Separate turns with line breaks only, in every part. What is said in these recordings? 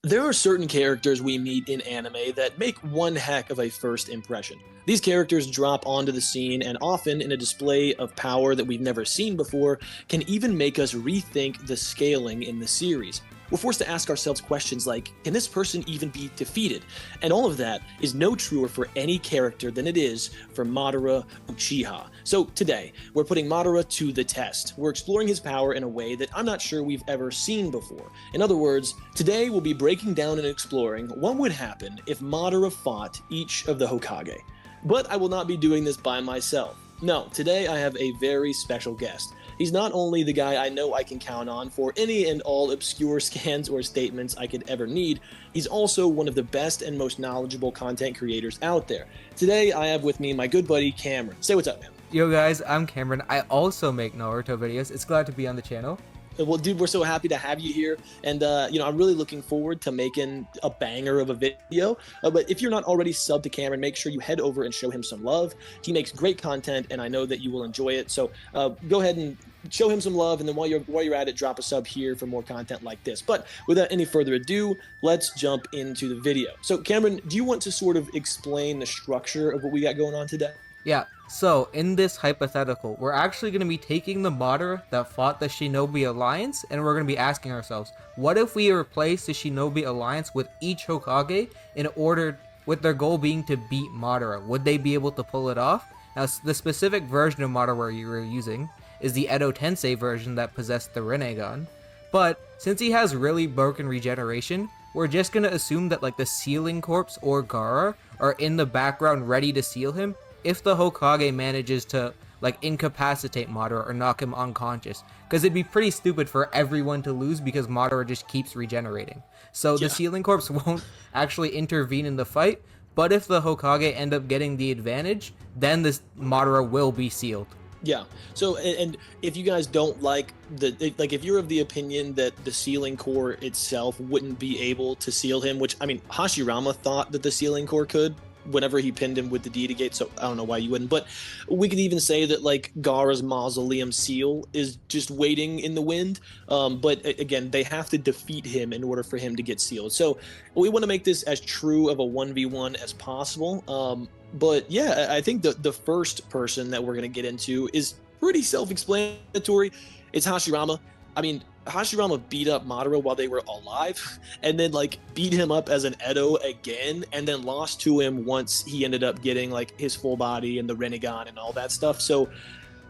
There are certain characters we meet in anime that make one heck of a first impression. These characters drop onto the scene and often, in a display of power that we've never seen before, can even make us rethink the scaling in the series. We're forced to ask ourselves questions like, can this person even be defeated? And all of that is no truer for any character than it is for Madara Uchiha. So today, we're putting Madara to the test. We're exploring his power in a way that I'm not sure we've ever seen before. In other words, today we'll be breaking down and exploring what would happen if Madara fought each of the Hokage. But I will not be doing this by myself. No, today I have a very special guest. He's not only the guy I know I can count on for any and all obscure scans or statements I could ever need, he's also one of the best and most knowledgeable content creators out there. Today I have with me my good buddy Cameron. Say what's up, man.
Yo guys, I'm Cameron. I also make Naruto videos. It's glad to be on the channel.
Well, dude, we're so happy to have you here, and I'm really looking forward to making a banger of a video. But if you're not already subbed to Cameron, make sure you head over and show him some love. He makes great content, and I know that you will enjoy it. So go ahead and show him some love, and then while you're at it, drop a sub here for more content like this. But without any further ado, let's jump into the video. So, Cameron, do you want to sort of explain the structure of what we got going on today?
Yeah, so in this hypothetical, we're actually going to be taking the Madara that fought the Shinobi Alliance, and we're going to be asking ourselves, what if we replace the Shinobi Alliance with each Hokage in order, with their goal being to beat Madara? Would they be able to pull it off? Now, the specific version of Madara you were using is the Edo Tensei version that possessed the Rinnegan, but since he has really broken regeneration, we're just going to assume that like the Sealing Corpse or Gaara are in the background ready to seal him if the Hokage manages to like incapacitate Madara or knock him unconscious, because it'd be pretty stupid for everyone to lose because Madara just keeps regenerating. So the Sealing Corpse won't actually intervene in the fight, but if the Hokage end up getting the advantage, then this Madara will be sealed.
Yeah. So, and if you guys don't like if you're of the opinion that the Sealing Core itself wouldn't be able to seal him, which, I mean, Hashirama thought that the Sealing Core could whenever he pinned him with the Deity Gate, so I don't know why you wouldn't. But we could even say that, like, Gaara's Mausoleum Seal is just waiting in the wind. But again, they have to defeat him in order for him to get sealed. So we want to make this as true of a 1v1 as possible. But yeah, I think the first person that we're going to get into is pretty self-explanatory. It's Hashirama. I mean, Hashirama beat up Madara while they were alive, and then like beat him up as an Edo again, and then lost to him once he ended up getting like his full body and the Rinnegan and all that stuff. So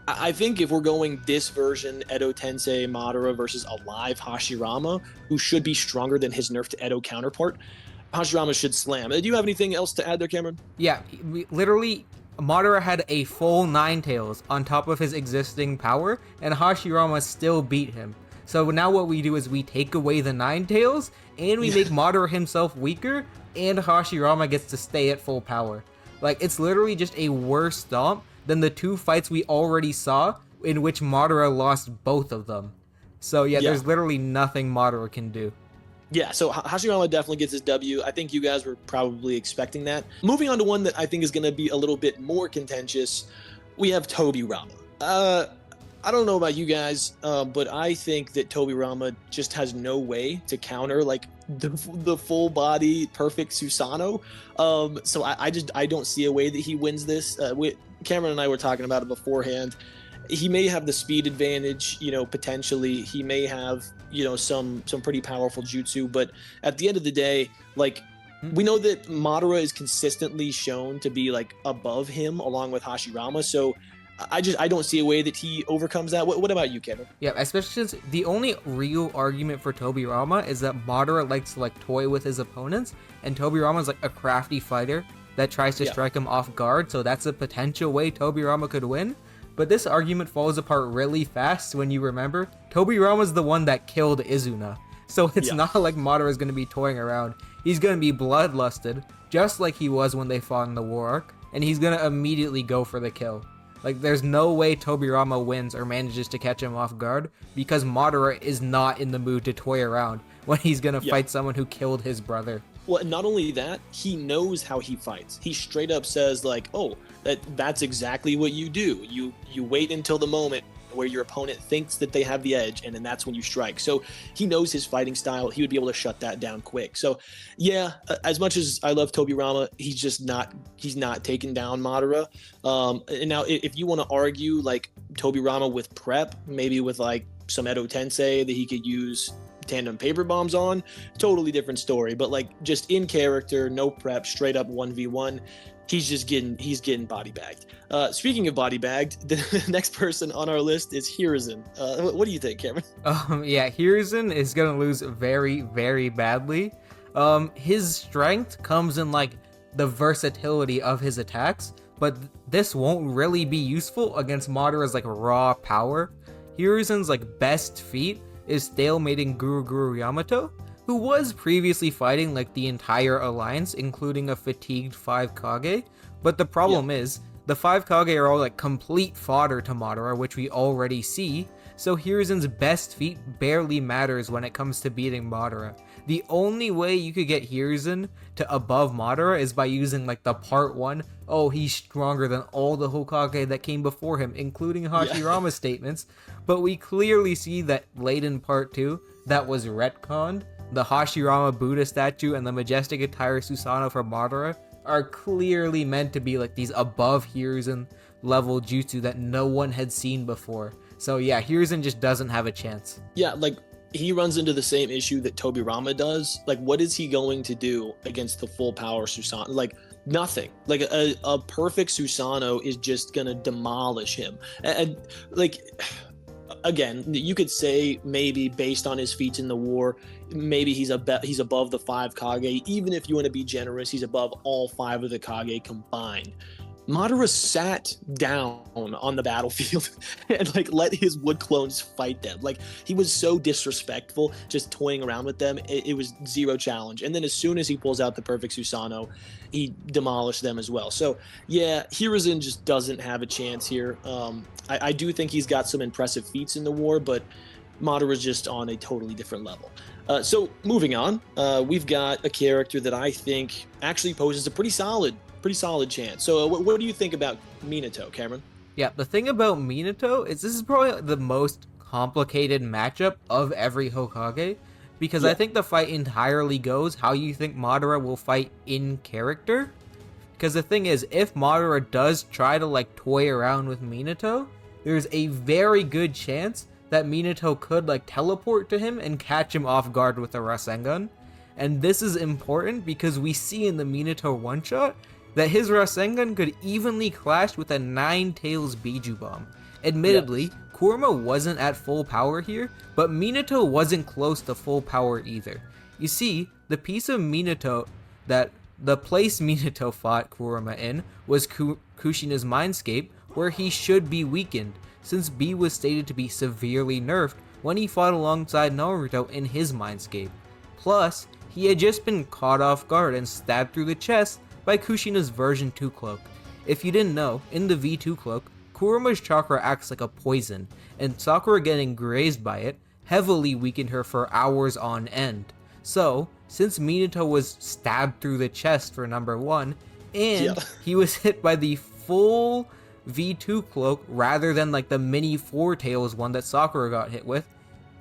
I think if we're going this version, Edo Tensei Madara versus alive Hashirama, who should be stronger than his nerfed Edo counterpart, Hashirama should slam. Do you have anything else to add there, Cameron?
Yeah, literally, Madara had a full 9 tails on top of his existing power, and Hashirama still beat him. So now what we do is we take away the 9 tails, and we make Madara himself weaker, and Hashirama gets to stay at full power. Like, it's literally just a worse stomp than the 2 fights we already saw, in which Madara lost both of them. So yeah, there's literally nothing Madara can do.
Yeah, so Hashirama definitely gets his W. I think you guys were probably expecting that. Moving on to one that I think is going to be a little bit more contentious, we have Tobirama. I don't know about you guys, but I think that Tobirama just has no way to counter like the full body perfect Susanoo. So I don't see a way that he wins this. Cameron and I were talking about it beforehand. He may have the speed advantage, potentially. He may have, some pretty powerful jutsu, but at the end of the day, like, we know that Madara is consistently shown to be like above him along with Hashirama, so I don't see a way that he overcomes that. What about you, Kevin?
Yeah, especially since the only real argument for Tobirama is that Madara likes to like toy with his opponents, and Tobirama is like a crafty fighter that tries to strike him off guard, so that's a potential way Tobirama could win. But this argument falls apart really fast when you remember Tobirama's the one that killed Izuna. So it's not like Madara is going to be toying around. He's going to be bloodlusted, just like he was when they fought in the War Arc, and he's going to immediately go for the kill. Like, there's no way Tobirama wins or manages to catch him off guard, because Madara is not in the mood to toy around when he's going to fight someone who killed his brother.
Well, not only that, he knows how he fights. He straight up says like, oh, that's exactly what you do. You wait until the moment where your opponent thinks that they have the edge, and then that's when you strike. So he knows his fighting style. He would be able to shut that down quick. So yeah, as much as I love Tobirama, he's not taking down Madara. And now if you want to argue like Tobirama with prep, maybe with like some Edo Tensei that he could use tandem paper bombs on, totally different story. But like just in character, no prep, straight up 1v1, he's getting body bagged. Speaking of body bagged, the next person on our list is Hiruzen. What do you think, Cameron?
Yeah, Hiruzen is gonna lose very, very badly. His strength comes in like the versatility of his attacks, but this won't really be useful against Madara's like raw power. Hiruzen's like best feat is stalemating Guru Yamato, who was previously fighting like the entire alliance, including a fatigued 5 Kage. But the problem is, the 5 Kage are all like complete fodder to Madara, which we already see, so Hiruzen's best feat barely matters when it comes to beating Madara. The only way you could get Hiruzen to above Madara is by using like the part 1, oh, he's stronger than all the Hokage that came before him, including Hashirama's statements, but we clearly see that late in part 2, that was retconned. The Hashirama Buddha statue and the majestic attire Susanoo for Madara are clearly meant to be like these above Hiruzen level jutsu that no one had seen before. So yeah, Hiruzen just doesn't have a chance.
Yeah, like he runs into the same issue that Tobirama does. Like, what is he going to do against the full power Susanoo? Like, nothing. Like a perfect Susanoo is just gonna demolish him. And like, again, you could say maybe based on his feats in the war, maybe he's above the 5 Kage. Even if you want to be generous, he's above all 5 of the Kage combined. Madara sat down on the battlefield and like let his wood clones fight them. Like, he was so disrespectful, just toying around with them. It was zero challenge. And then as soon as he pulls out the perfect Susanoo, he demolished them as well. So yeah, Hiruzen just doesn't have a chance here. I do think he's got some impressive feats in the war, but Madara's just on a totally different level. So moving on, we've got a character that I think actually poses a pretty solid chance. So what do you think about Minato, Cameron?
Yeah, the thing about Minato is this is probably the most complicated matchup of every Hokage, because I think the fight entirely goes how you think Madara will fight in character. Because the thing is, if Madara does try to like toy around with Minato, there's a very good chance that Minato could like teleport to him and catch him off guard with a Rasengan. And this is important because we see in the Minato one-shot that his Rasengan could evenly clash with a 9 Tails Biju Bomb. Admittedly, Kurama wasn't at full power here, but Minato wasn't close to full power either. You see, the piece of Minato that the place Minato fought Kurama in was Kushina's Mindscape, where he should be weakened, since B was stated to be severely nerfed when he fought alongside Naruto in his Mindscape. Plus, he had just been caught off guard and stabbed through the chest by Kushina's version 2 cloak. If you didn't know, in the V2 cloak, Kurama's chakra acts like a poison, and Sakura getting grazed by it heavily weakened her for hours on end. So, since Minato was stabbed through the chest for number 1, and he was hit by the full V2 cloak rather than like the mini 4 Tails one that Sakura got hit with,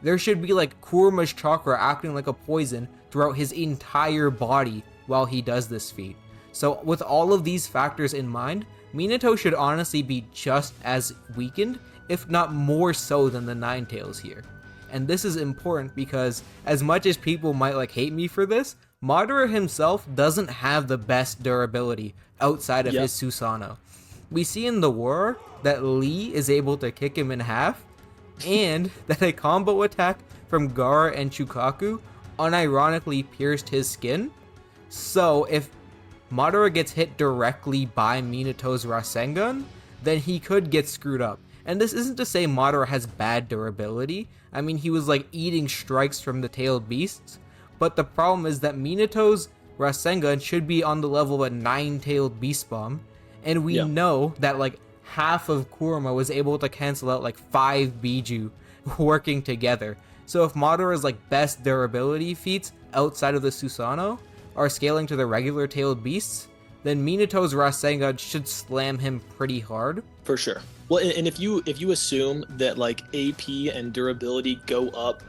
there should be like Kurama's chakra acting like a poison throughout his entire body while he does this feat. So with all of these factors in mind, Minato should honestly be just as weakened, if not more so than the 9 Tails here. And this is important because as much as people might like hate me for this, Madara himself doesn't have the best durability outside of his Susanoo. We see in the war that Lee is able to kick him in half, and that a combo attack from Gaara and Chukaku unironically pierced his skin. So if Madara gets hit directly by Minato's Rasengan, then he could get screwed up. And this isn't to say Madara has bad durability. I mean, he was like eating strikes from the tailed beasts, but the problem is that Minato's Rasengan should be on the level of a 9-tailed beast bomb, and we know that like half of Kurama was able to cancel out like 5 Biju working together. So if Madara's like best durability feats outside of the Susanoo are scaling to the regular tailed beasts, then Minato's Rasengan should slam him pretty hard.
For sure. Well, and if you assume that like AP and durability go up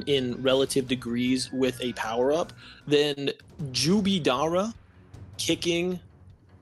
in relative degrees with a power up, then Jubidara kicking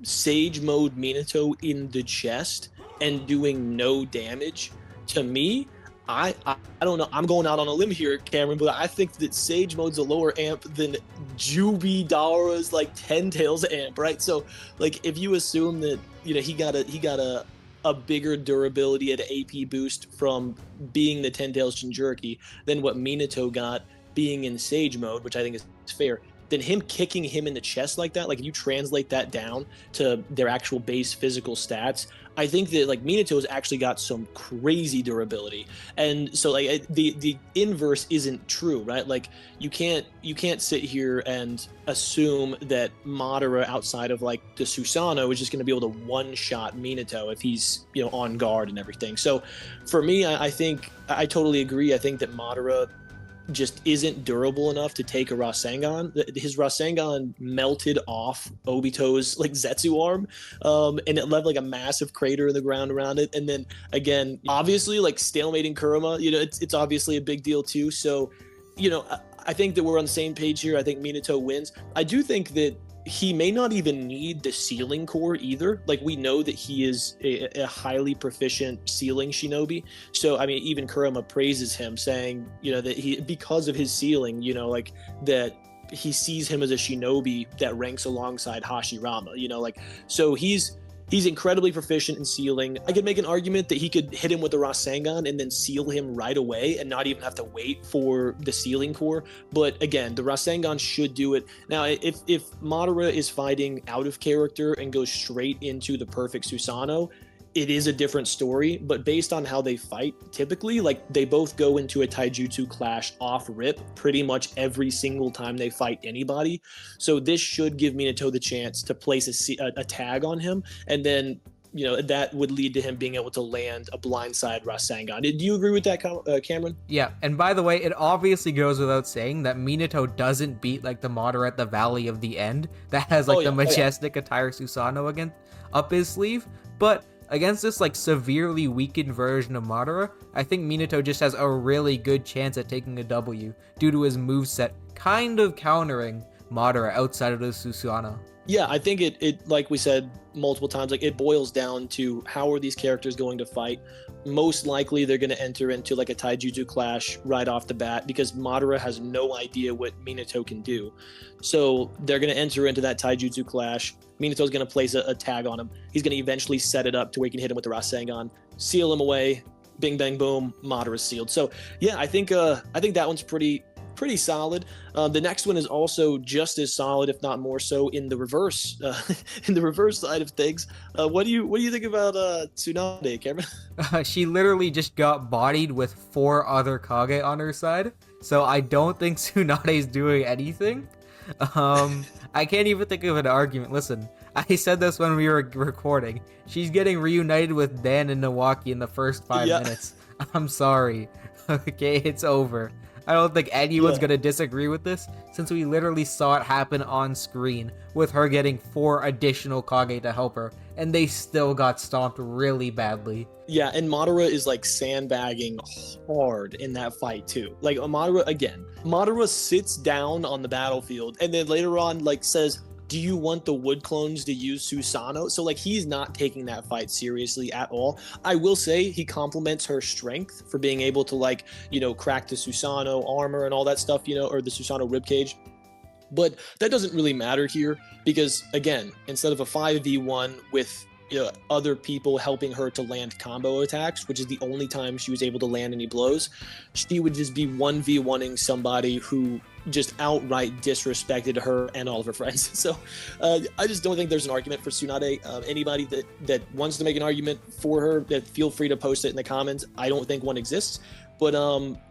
Sage Mode Minato in the chest and doing no damage, to me, I don't know. I'm going out on a limb here, Cameron, but I think that Sage Mode's a lower amp than Jubidara's like 10 Tails amp, right? So like if you assume that, you know, he got a bigger durability at AP boost from being the 10 Tails Jinchuriki than what Minato got being in Sage Mode, which I think is fair, then him kicking him in the chest like that, like if you translate that down to their actual base physical stats, I think that like Minato's actually got some crazy durability. And so like the inverse isn't true, right? Like you can't sit here and assume that Madara outside of like the Susanoo is just going to be able to one-shot Minato if he's, you know, on guard and everything. So for me, I think I totally agree. I think that Madara just isn't durable enough to take a Rasengan. His Rasengan melted off Obito's like Zetsu arm, and it left like a massive crater in the ground around it. And then again, obviously like stalemating Kurama, you know, it's obviously a big deal too. So, you know, I think that we're on the same page here. I think Minato wins. I do think that he may not even need the sealing core either. Like we know that he is a highly proficient sealing shinobi. So I mean, even Kurama praises him, saying, you know, that he, because of his sealing, you know, like that he sees him as a shinobi that ranks alongside Hashirama. You know, like so he's incredibly proficient in sealing. I could make an argument that he could hit him with the Rasengan and then seal him right away and not even have to wait for the sealing core. But again, the Rasengan should do it. Now, if Madara is fighting out of character and goes straight into the perfect Susanoo, it is a different story. But based on how they fight, typically, like they both go into a taijutsu clash off rip pretty much every single time they fight anybody. So this should give Minato the chance to place a tag on him, and then, you know, that would lead to him being able to land a blindside Rasengan. Do you agree with that, Cameron?
Yeah, and by the way, it obviously goes without saying that Minato doesn't beat like the Madara at the Valley of the End that has like the majestic attire Susanoo again up his sleeve, but against this like severely weakened version of Madara, I think Minato just has a really good chance at taking a W due to his moveset kind of countering Madara outside of the Susanoo.
Yeah, I think it like we said multiple times, like it boils down to how are these characters going to fight. Most likely they're going to enter into like a taijutsu clash right off the bat because Madara has no idea what Minato can do. So they're going to enter into that taijutsu clash. Minato's going to place a tag on him. He's going to eventually set it up to where he can hit him with the Rasengan, seal him away, bing bang boom, Madara's sealed. So yeah, I think that one's pretty solid. The next one is also just as solid, if not more so, in the reverse side of things. What do you think about Tsunade, Cameron?
She literally just got bodied with 4 other Kage on her side, so I don't think Tsunade's doing anything. I can't even think of an argument. Listen, I said this when we were recording. She's getting reunited with Dan and Nawaki in the first 5 minutes. I'm sorry. Okay, it's over. I don't think anyone's gonna disagree with this, since we literally saw it happen on screen with her getting 4 additional Kage to help her, and they still got stomped really badly. Yeah, and Madara is like sandbagging hard in that fight too. Like Madara sits down on the battlefield and then later on like says, do you want the wood clones to use Susanoo? So like he's not taking that fight seriously at all. I will say he compliments her strength for being able to like, you know, crack the Susanoo armor and all that stuff, you know, or the Susanoo ribcage. But that doesn't really matter here because again, instead of a 5v1 with, you know, other people helping her to land combo attacks, which is the only time she was able to land any blows, she would just be 1v1ing somebody who just outright disrespected her and all of her friends. So I just don't think there's an argument for Tsunade. Anybody that wants to make an argument for her, that feel free to post it in the comments. I don't think one exists. But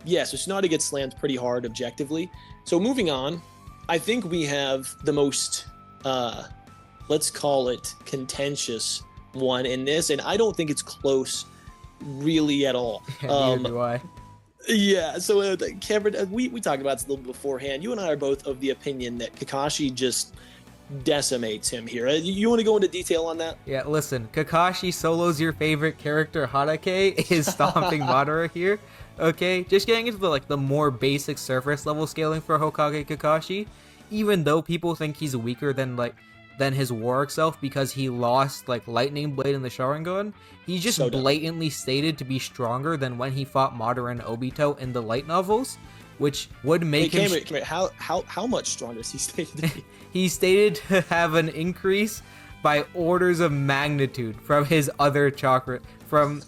yeah, so Tsunade gets slammed pretty hard objectively. So moving on, I think we have the most, let's call it contentious one in this, and I don't think it's close really at all. Neither do I.
Yeah, so Cameron, we talked about this a little bit beforehand. You and I are both of the opinion that Kakashi just decimates him here. You want to go into detail on that?
Yeah, listen, Kakashi Solo's your favorite character, Hadake, is stomping Madara here. Okay, just getting into the more basic surface level scaling for Hokage Kakashi. Even though people think he's weaker than his Warwick self because he lost Lightning Blade in the Sharingan, he's just
So
blatantly stated to be stronger than when he fought Madara and Obito in the light novels, which would make him.
How much stronger is he stated to be?
He's stated to have an increase by orders of magnitude from his other chakra, from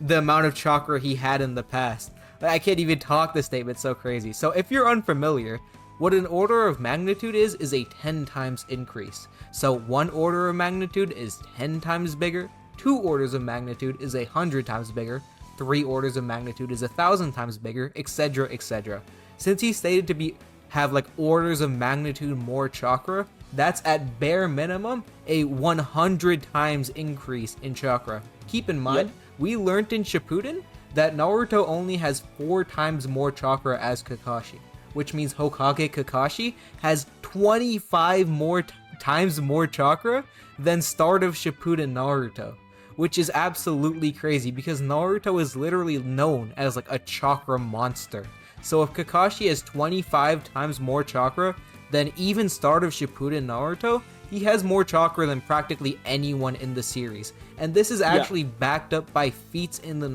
the amount of chakra he had in the past. I can't even talk, the statement's so crazy. So if you're unfamiliar, what an order of magnitude is a 10 times increase. So 1 order of magnitude is 10 times bigger, 2 orders of magnitude is 100 times bigger, 3 orders of magnitude is 1,000 times bigger, etc, etc. Since he's stated to have orders of magnitude more chakra, that's at bare minimum a 100 times increase in chakra. Keep in mind, we learned in Shippuden that Naruto only has 4 times more chakra as Kakashi, which means Hokage Kakashi has 25 more times more chakra than start of Shippuden Naruto, which is absolutely crazy because Naruto is literally known as a chakra monster. So if Kakashi has 25 times more chakra than even start of Shippuden Naruto, he has more chakra than practically anyone in the series. And this is actually backed up by feats in the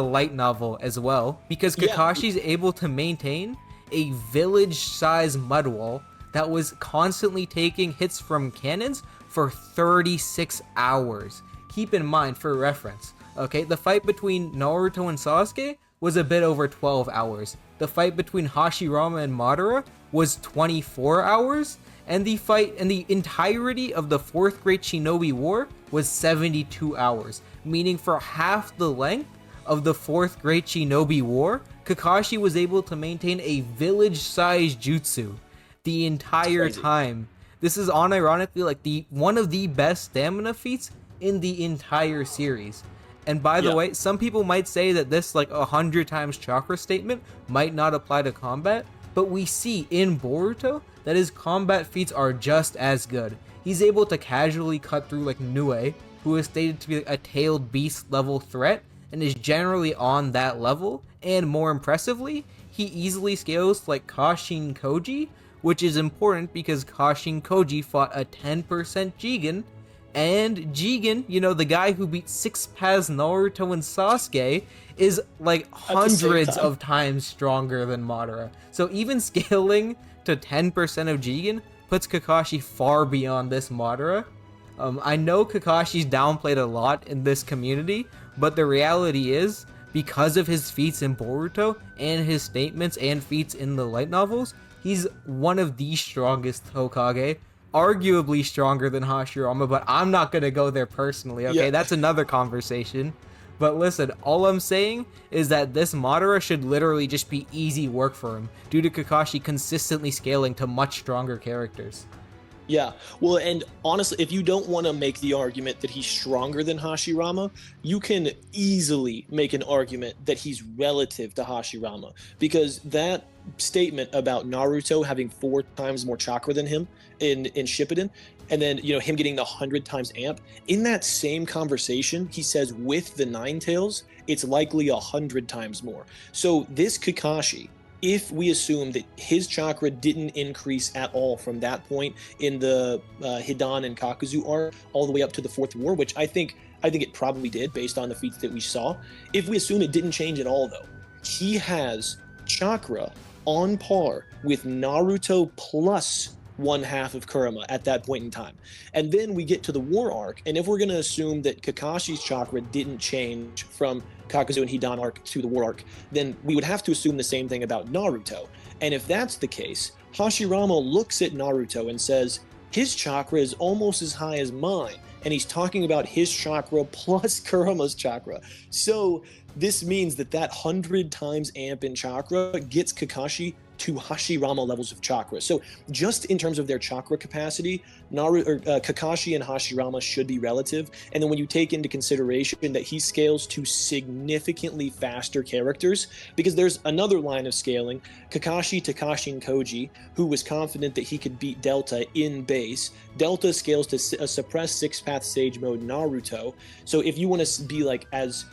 light novel as well, because Kakashi's able to maintain a village-sized mud wall that was constantly taking hits from cannons for 36 hours. Keep in mind, for reference, okay, the fight between Naruto and Sasuke was a bit over 12 hours. The fight between Hashirama and Madara was 24 hours, and the fight and the entirety of the 4th Great Shinobi War was 72 hours, meaning for half the length of the 4th Great Shinobi War, Kakashi was able to maintain a village-sized jutsu the entire time. This is unironically one of the best stamina feats in the entire series. And by the way, some people might say that this 100 times chakra statement might not apply to combat, but we see in Boruto that his combat feats are just as good. He's able to casually cut through Nue, who is stated to be a tailed beast level threat, and is generally on that level, and more impressively, he easily scales Kashin Koji, which is important because Kashin Koji fought a 10% Jigen, and Jigen, the guy who beat 6 Paths Naruto and Sasuke, is hundreds of times stronger than Madara. So even scaling to 10% of Jigen puts Kakashi far beyond this Madara. I know Kakashi's downplayed a lot in this community, but the reality is, because of his feats in Boruto and his statements and feats in the light novels, he's one of the strongest Hokage, arguably stronger than Hashirama, but I'm not going to go there personally, okay? That's another conversation. But listen, all I'm saying is that this Madara should literally just be easy work for him, due to Kakashi consistently scaling to much stronger characters.
Yeah, well, and honestly, if you don't want to make the argument that he's stronger than Hashirama, you can easily make an argument that he's relative to Hashirama, because that statement about Naruto having 4 times more chakra than him in Shippuden, and then him getting the 100 times amp, in that same conversation, he says with the Nine Tails, it's likely 100 times more. So this Kakashi, if we assume that his chakra didn't increase at all from that point in the Hidan and Kakuzu arc all the way up to the 4th War, which I think it probably did based on the feats that we saw. If we assume it didn't change at all, though, he has chakra on par with Naruto plus 1/2 of Kurama at that point in time. And then we get to the war arc, and if we're going to assume that Kakashi's chakra didn't change from Kakuzu and Hidan arc to the war arc, then we would have to assume the same thing about Naruto. And if that's the case, Hashirama looks at Naruto and says, his chakra is almost as high as mine, and he's talking about his chakra plus Kurama's chakra. So this means that 100 times amp in chakra gets Kakashi to Hashirama levels of chakra. So just in terms of their chakra capacity, Kakashi and Hashirama should be relative. And then when you take into consideration that he scales to significantly faster characters, because there's another line of scaling, Kakashi, Takashi, and Koji, who was confident that he could beat Delta in base. Delta scales to a suppressed 6-path Sage Mode Naruto. So if you want to be like as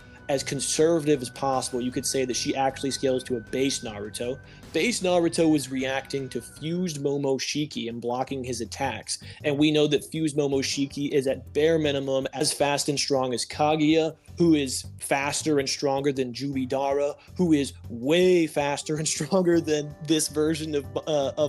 conservative as possible, you could say that she actually scales to a base Naruto. Base Naruto is reacting to fused Momoshiki and blocking his attacks. And we know that fused Momoshiki is at bare minimum as fast and strong as Kaguya, who is faster and stronger than Jubidara, who is way faster and stronger than this version of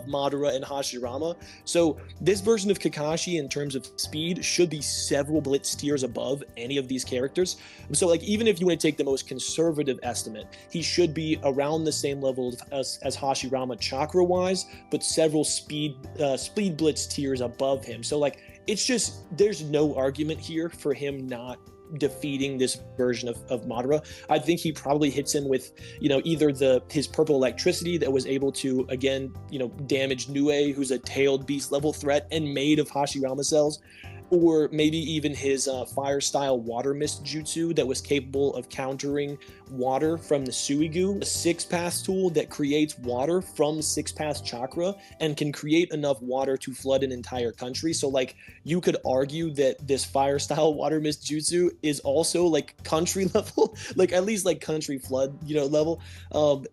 Madara and Hashirama. So this version of Kakashi in terms of speed should be several blitz tiers above any of these characters. So like even if you want to take the most conservative estimate, he should be around the same level as Hashirama chakra-wise, but several speed blitz tiers above him. So like it's just, there's no argument here for him not defeating this version of Madara. I think he probably hits him with, either his purple electricity that was able to, again, damage Nue, who's a tailed beast level threat and made of Hashirama cells, or maybe even his fire style water mist jutsu that was capable of countering water from the Suigu, a 6-path tool that creates water from 6-path chakra and can create enough water to flood an entire country. So like you could argue that this fire style water mist jutsu is also like country level, like at least like country flood, level,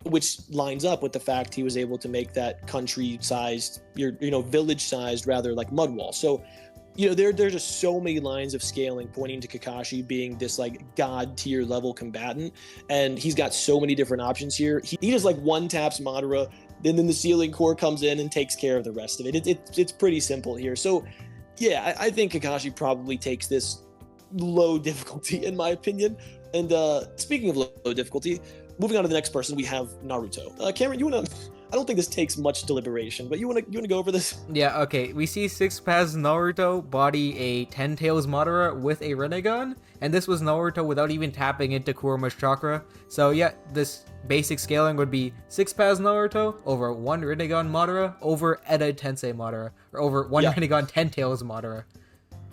which lines up with the fact he was able to make that country sized, village sized rather, like mud wall. So there's just so many lines of scaling pointing to Kakashi being this like god tier level combatant, and he's got so many different options here. He just like one taps Madara, and then the Sealing Core comes in and takes care of the rest of it. It's pretty simple here. So yeah, I think Kakashi probably takes this low difficulty in my opinion. And speaking of low difficulty, moving on to the next person, we have Naruto. Cameron, you wanna? I don't think this takes much deliberation, but you wanna go over this?
Yeah, okay. We see 6-path Naruto body a 10 Tails Madara with a Rinnegan, and this was Naruto without even tapping into Kuruma's chakra. So yeah, this basic scaling would be 6-path Naruto over 1 Rinnegan Madara over Eda Tensei Madara, or over 1 Rinnegan 10 Tails Madara.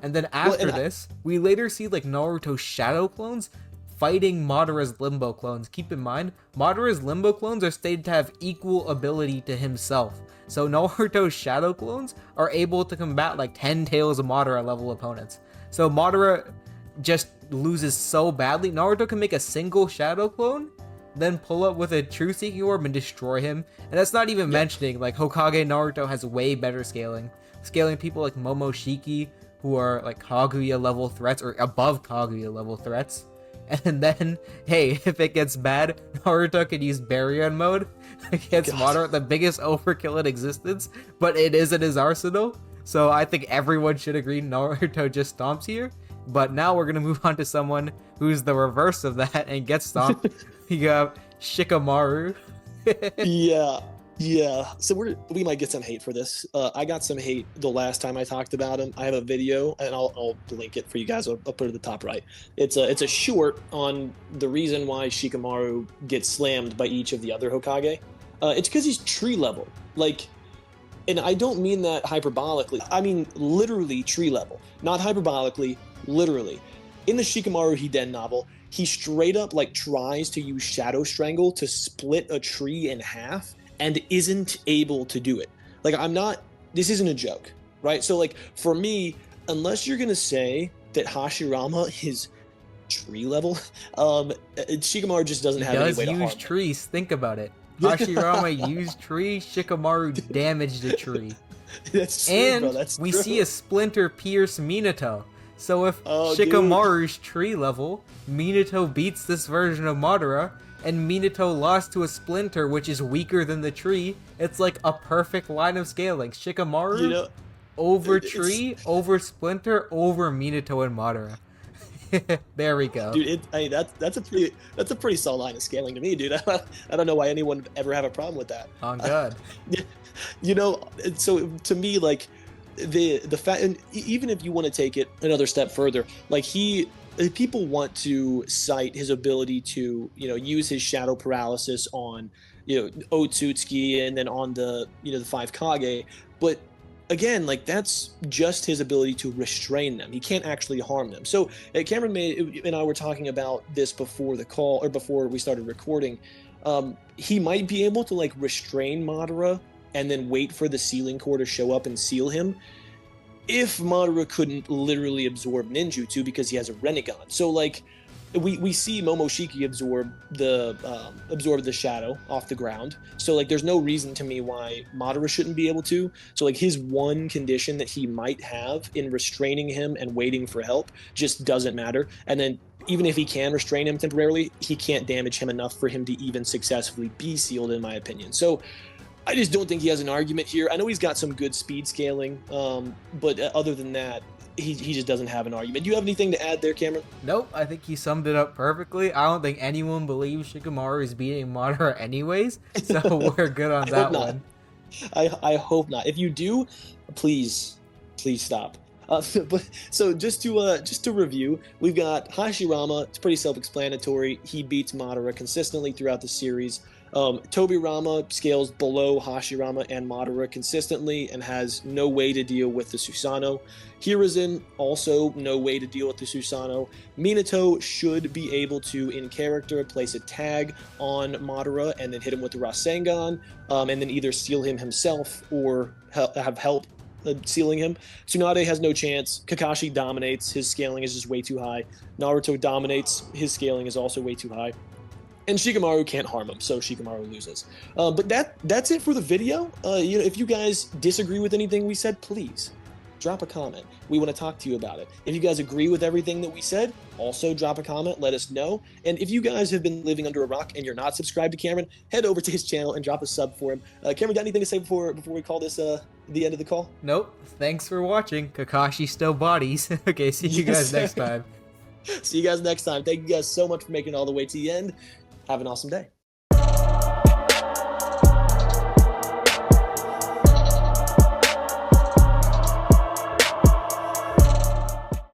And then after this, we later see like Naruto shadow clones fighting Madara's Limbo clones. Keep in mind, Madara's Limbo clones are stated to have equal ability to himself. So Naruto's shadow clones are able to combat like 10 Tails of Madara level opponents. So Madara just loses so badly. Naruto can make a single shadow clone, then pull up with a true Seeking Orb and destroy him. And that's not even mentioning like Hokage Naruto has way better scaling. Scaling people like Momoshiki, who are like Kaguya level threats or above Kaguya level threats. And then, hey, if it gets bad, Naruto can use Barrier mode against Madara, the biggest overkill in existence, but it is in his arsenal. So I think everyone should agree Naruto just stomps here. But now we're going to move on to someone who's the reverse of that and gets stomped. You have Shikamaru.
Yeah, so we might get some hate for this. I got some hate the last time I talked about him. I have a video, and I'll link it for you guys. I'll put it at the top right. It's a short on the reason why Shikamaru gets slammed by each of the other Hokage. It's because he's tree level. Like, and I don't mean that hyperbolically. I mean literally tree level. Not hyperbolically, literally. In the Shikamaru Hiden novel, he straight up like tries to use Shadow Strangle to split a tree in half, and isn't able to do it. Like, this isn't a joke, right? So like, for me, unless you're gonna say that Hashirama is tree level, Shikamaru just doesn't have any way to harm
use trees, think about it. Hashirama used tree, Shikamaru damaged a tree.
That's true,
and
bro, that's
we
true.
see a splinter pierce Minato. So if Shikamaru's tree level, Minato beats this version of Madara, and Minato lost to a splinter which is weaker than the tree, it's like a perfect line of scaling. Shikamaru over tree, over splinter, over Minato and Madara. There we go.
Dude, that's a pretty solid line of scaling to me, dude. I don't know why anyone would ever have a problem with that.
On God.
So to me, like the fact, and even if you want to take it another step further, like people want to cite his ability to use his shadow paralysis on Otsutsuki, and then on the the five Kage. But again, like that's just his ability to restrain them. He can't actually harm them. So Cameron and I were talking about this before the call or before we started recording. He might be able to like restrain Madara and then wait for the sealing core to show up and seal him if Madara couldn't literally absorb ninjutsu because he has a Renegon. So like we see Momoshiki absorb the shadow off the ground. So like there's no reason to me why Madara shouldn't be able to. So like his one condition that he might have in restraining him and waiting for help just doesn't matter. And then even if he can restrain him temporarily, he can't damage him enough for him to even successfully be sealed, in my opinion. So I just don't think he has an argument here. I know he's got some good speed scaling, but other than that, he just doesn't have an argument. Do you have anything to add there, Cameron?
Nope, I think he summed it up perfectly. I don't think anyone believes Shikamaru is beating Madara anyways, so we're good on that one.
I hope not. If you do, please stop. But so just to review, we've got Hashirama. It's pretty self-explanatory. He beats Madara consistently throughout the series. Tobirama scales below Hashirama and Madara consistently and has no way to deal with the Susanoo. Hiruzen, also no way to deal with the Susanoo. Minato should be able to, in character, place a tag on Madara and then hit him with the Rasengan, and then either seal him himself or have help sealing him. Tsunade has no chance. Kakashi dominates. His scaling is just way too high. Naruto dominates. His scaling is also way too high. And Shikamaru can't harm him, so Shikamaru loses. But that's it for the video. If you guys disagree with anything we said, please drop a comment. We want to talk to you about it. If you guys agree with everything that we said, also drop a comment, let us know. And if you guys have been living under a rock and you're not subscribed to Cameron, head over to his channel and drop a sub for him. Cameron, got anything to say before we call this the end of the call?
Nope. Thanks for watching. Kakashi still bodies. Okay, see you guys next time.
See you guys next time. Thank you guys so much for making it all the way to the end. Have an awesome day.